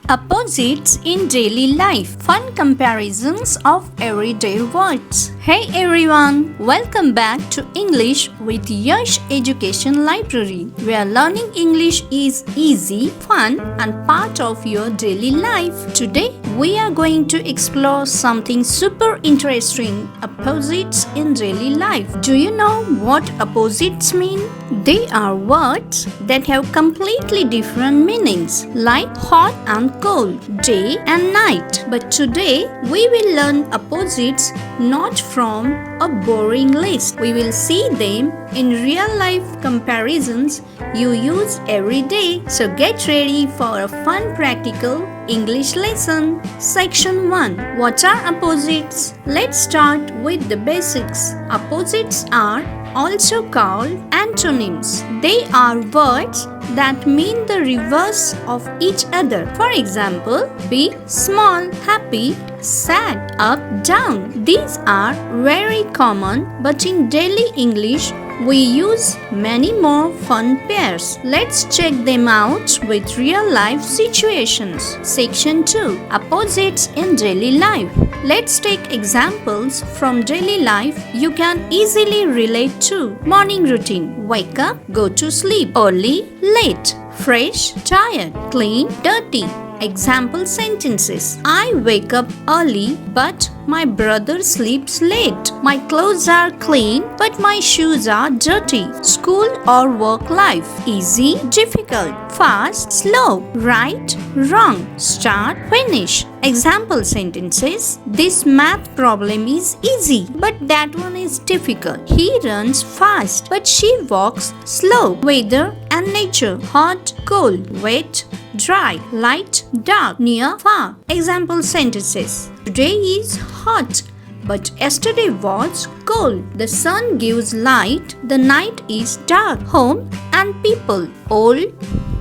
Opposites in daily life. Fun comparisons of everyday words. Hey everyone, welcome back to English with Yash Education Library, where learning English is easy, fun, and part of your daily life. Today, we are going to explore something super interesting: opposites in daily life. Do you know what opposites mean? They are words that have completely different meanings, like hot and cold, day and night. But today, we will learn opposites not from a boring list. We will see them in real life comparisons you use every day. So get ready for a fun practical English lesson. Section 1. What are opposites? Let's start with the basics. Opposites are also called antonyms. They are words that mean the reverse of each other. For example, big, small, happy, sad, up, down. These are very common, but in daily English, we use many more fun pairs. Let's check them out with real life situations. Section 2. Opposites in daily life. Let's take examples from daily life you can easily relate to. Morning routine. Wake up, go to sleep. Early, late. Fresh, tired. Clean, dirty. Example sentences. I wake up early, but my brother sleeps late. My clothes are clean, but my shoes are dirty. School or work life. Easy, difficult. Fast, slow. Right, wrong. Start, finish. Example sentences. This math problem is easy, but that one is difficult. He runs fast, but she walks slow. Weather and nature. Hot, cold. Wet, dry. Light, dark. Near, far. Example sentences. Today is hot, but yesterday was cold. The sun gives light, the night is dark. Home and people. Old,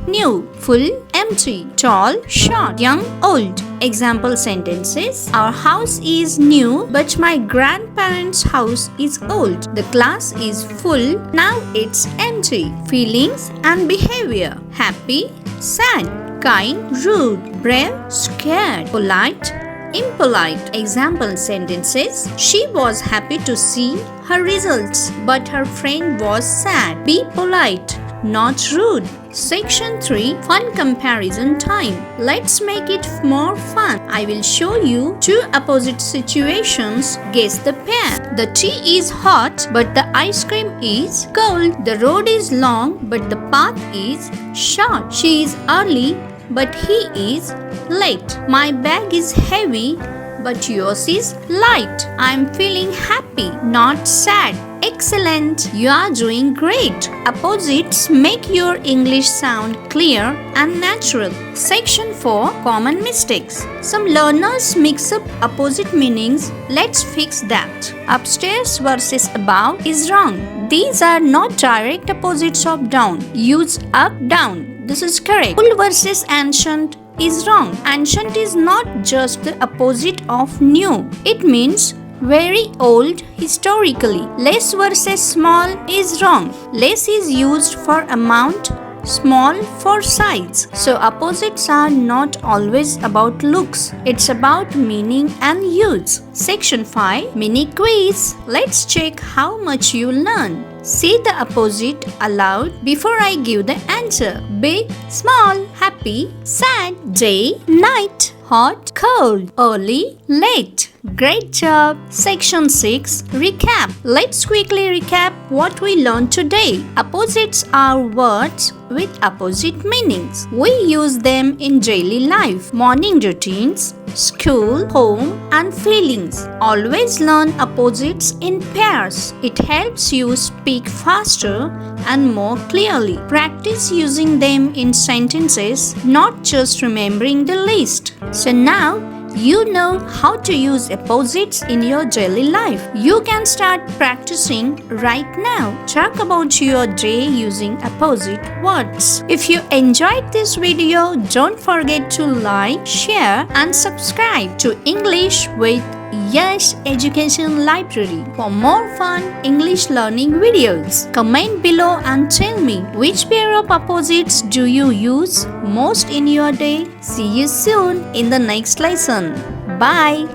new. Full, empty. Tall, short. Young, old. Example sentences. Our house is new, but my grandparents' house is old. The class is full, now it's empty. Feelings and behavior. Happy, sad. Kind, rude. Brave, scared. Polite, impolite. Example sentences. She was happy to see her results, but her friend was sad. Be polite, not rude. Section 3. Fun comparison time. Let's make it more fun. I will show you two opposite situations. Guess the pair. The tea is hot, but the ice cream is cold. The road is long, but the path is short. She is early, but he is late. My bag is heavy, but yours is light. I'm feeling happy, not sad. Excellent! You are doing great. Opposites make your English sound clear and natural. Section 4. Common mistakes. Some learners mix up opposite meanings. Let's fix that. Upstairs versus above is wrong. These are not direct opposites of down. Use up, down. This is correct. Old versus ancient is wrong. Ancient is not just the opposite of new. It means very old historically. Less versus small is wrong. Less is used for amount, small for size. So opposites are not always about looks. It's about meaning and use. Section 5. Mini quiz. Let's check how much you learn. Say the opposite aloud before I give the answer. Big, small, happy, sad, day, night, hot, cold, early, late. Great job! Section 6. Recap. Let's quickly recap what we learned today. Opposites are words with opposite meanings. We use them in daily life, morning routines, school, home, and feelings. Always learn opposites in pairs. It helps you speak faster and more clearly. Practice using them in sentences, not just remembering the list. So now, you know how to use opposites in your daily life. You can start practicing right now. Talk about your day using opposite words. If you enjoyed this video, don't forget to like, share, and subscribe to English with Yash Education Library for more fun English learning videos. Comment below and tell me which pair of opposites do you use most in your day. See you soon in the next lesson. Bye.